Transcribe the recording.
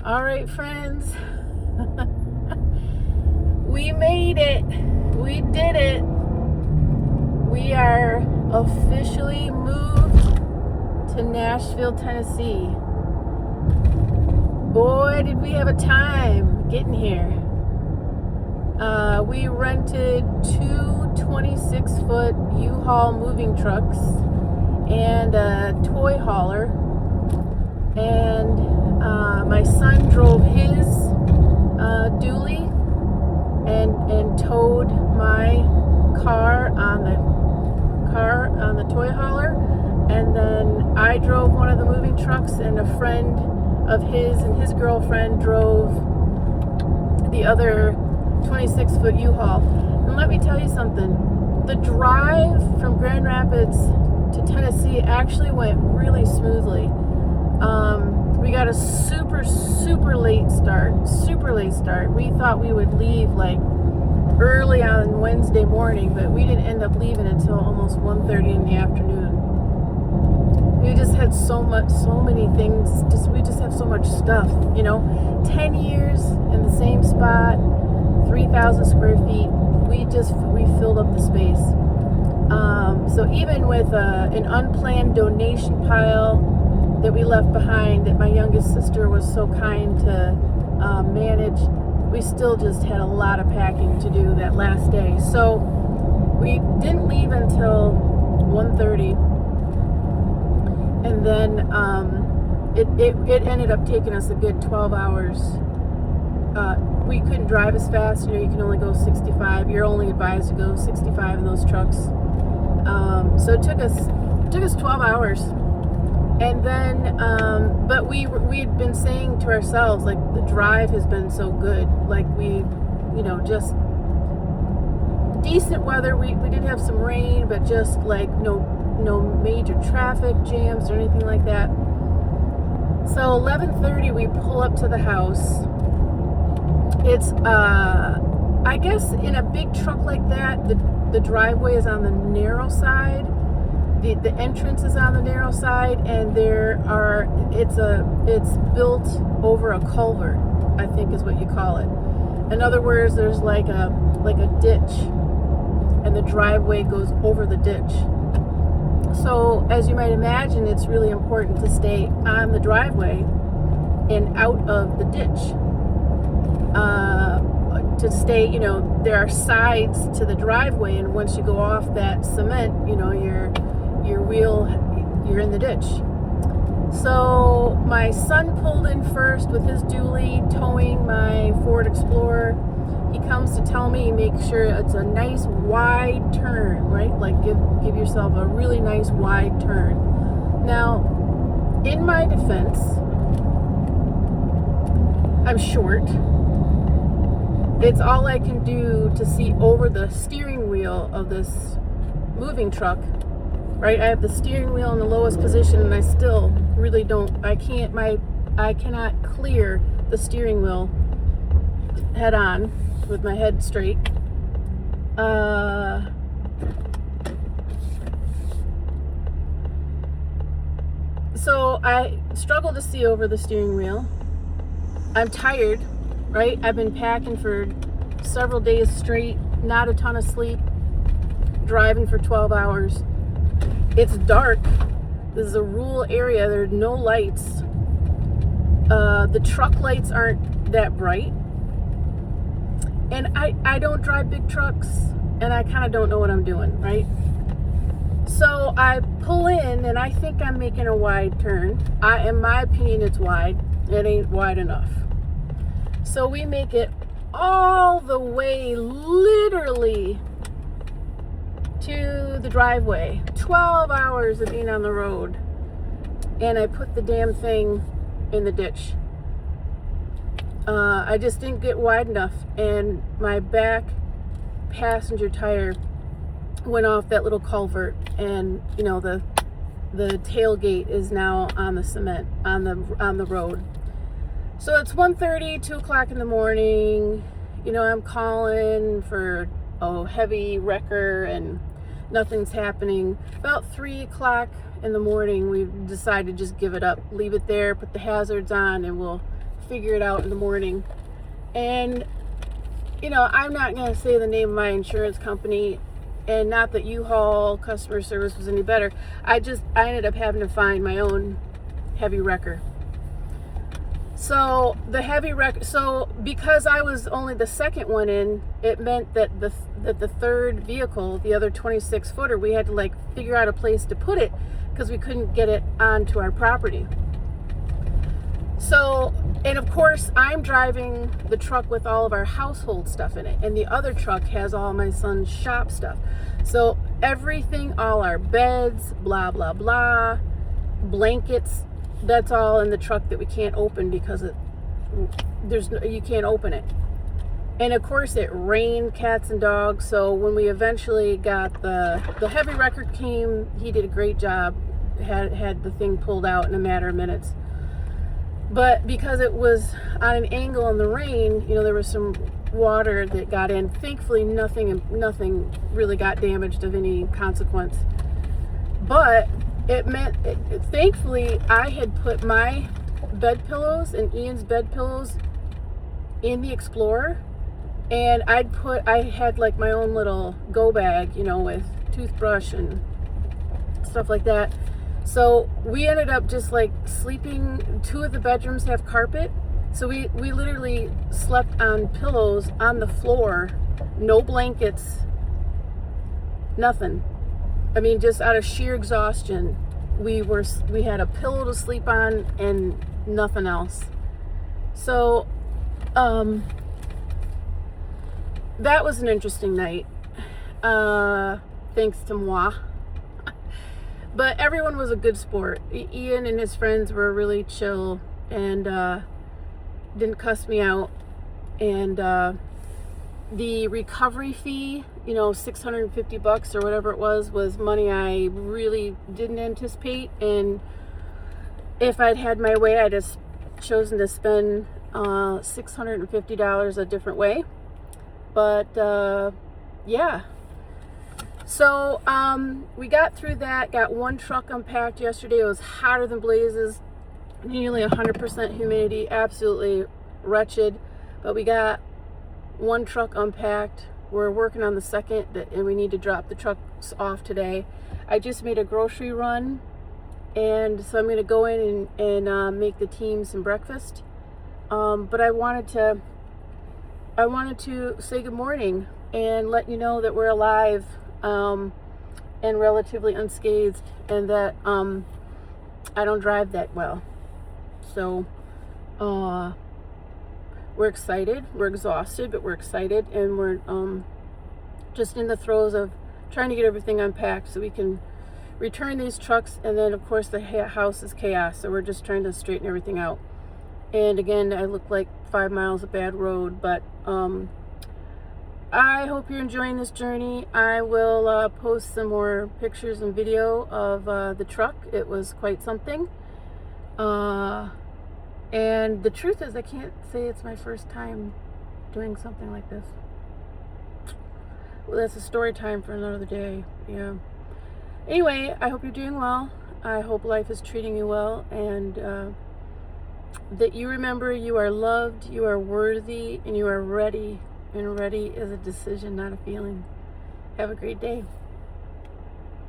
All right, friends. We made it. We did it. We are officially moved to Nashville, Tennessee. Boy, did we have a time getting here. We rented two 26-foot U-Haul moving trucks and a toy hauler. And my son drove his dually and towed my car on the toy hauler, and then I drove one of the moving trucks, and a friend of his and his girlfriend drove the other 26-foot U-Haul. And let me tell you something, the drive from Grand Rapids to Tennessee actually went really smoothly. We got a super late start. We thought we would leave like early on Wednesday morning, but we didn't end up leaving until almost 1:30 in the afternoon. We just had so many things. We just have so much stuff, 10 years in the same spot, 3,000 square feet. We filled up the space. So even with an unplanned donation pile that we left behind, that my youngest sister was so kind to manage, we still just had a lot of packing to do that last day. So we didn't leave until 1:30, and then it ended up taking us a good 12 hours. We couldn't drive as fast. You can only go 65. You're only advised to go 65 in those trucks. So it took us 12 hours. And then, but we had been saying to ourselves, like, the drive has been so good. Like, we, just decent weather. We did have some rain, but just like no major traffic jams or anything like that. So 11:30, we pull up to the house. It's, I guess in a big truck like that, the driveway is on the narrow side. The entrance is on the narrow side, and it's built over a culvert, I think is what you call it. In other words, there's like a ditch, and the driveway goes over the ditch. So as you might imagine, it's really important to stay on the driveway and out of the ditch. To stay, there are sides to the driveway, and once you go off that cement, you're in the ditch. So my son pulled in first with his dually, towing my Ford Explorer. He comes to tell me, make sure it's a nice wide turn, right? Like give yourself a really nice wide turn. Now, in my defense, I'm short. It's all I can do to see over the steering wheel of this moving truck. Right, I have the steering wheel in the lowest position, and I still really I cannot clear the steering wheel head on with my head straight. So I struggle to see over the steering wheel. I'm tired, right? I've been packing for several days straight, not a ton of sleep, driving for 12 hours. It's dark. This is a rural area. There are no lights. The truck lights aren't that bright. And I don't drive big trucks, and I kind of don't know what I'm doing, right? So I pull in, and I think I'm making a wide turn. In my opinion, it's wide. It ain't wide enough. So we make it all the way, literally, to the driveway. 12 hours of being on the road, and I put the damn thing in the ditch. I just didn't get wide enough, and my back passenger tire went off that little culvert, and the tailgate is now on the cement on the road. So it's 1:30, 2 o'clock in the morning. I'm calling for a heavy wrecker, and nothing's happening. About 3 o'clock in the morning, we decided to just give it up, leave it there, put the hazards on, and we'll figure it out in the morning. And, you know, I'm not going to say the name of my insurance company, and not that U-Haul customer service was any better. I ended up having to find my own heavy wrecker. So the heavy wrecker, so because I was only the second one in, it meant that the third vehicle, the other 26 footer, we had to like figure out a place to put it because we couldn't get it onto our property. So, and of course, I'm driving the truck with all of our household stuff in it, and the other truck has all my son's shop stuff. So everything, all our beds, blah, blah, blah, blankets, that's all in the truck that we can't open because you can't open it. And of course, it rained cats and dogs. So when we eventually got the heavy wrecker came, he did a great job, had the thing pulled out in a matter of minutes. But because it was on an angle in the rain, you know, there was some water that got in. Thankfully, nothing really got damaged of any consequence. But it meant, thankfully, I had put my bed pillows and Ian's bed pillows in the Explorer, and I had like my own little go bag, you know, with toothbrush and stuff like that. So we ended up just like sleeping. 2 of the bedrooms have carpet, so we literally slept on pillows on the floor, no blankets, nothing. I mean, just out of sheer exhaustion, we had a pillow to sleep on and nothing else. So that was an interesting night, thanks to moi. But everyone was a good sport. Ian and his friends were really chill and didn't cuss me out. And the recovery fee, you know, $650 or whatever it was money I really didn't anticipate. And if I'd had my way, I'd have chosen to spend $650 a different way. But yeah. So we got through that, got 1 truck unpacked yesterday. It was hotter than blazes, nearly 100% humidity, absolutely wretched. But we got 1 truck unpacked. We're working on the second, and we need to drop the trucks off today. I just made a grocery run, and so I'm going to go in and make the team some breakfast. But I wanted to say good morning and let you know that we're alive. And relatively unscathed, and that I don't drive that well. So we're excited, we're exhausted, but we're excited, and we're just in the throes of trying to get everything unpacked so we can return these trucks. And then of course the house is chaos, so we're just trying to straighten everything out. And again, I look like 5 miles of bad road, but I hope you're enjoying this journey. I will post some more pictures and video of the truck. It was quite something. And the truth is, I can't say it's my first time doing something like this. Well, that's a story time for another day. Yeah. Anyway, I hope you're doing well. I hope life is treating you well, and that you remember you are loved, you are worthy, and you are ready. And ready is a decision, not a feeling. Have a great day.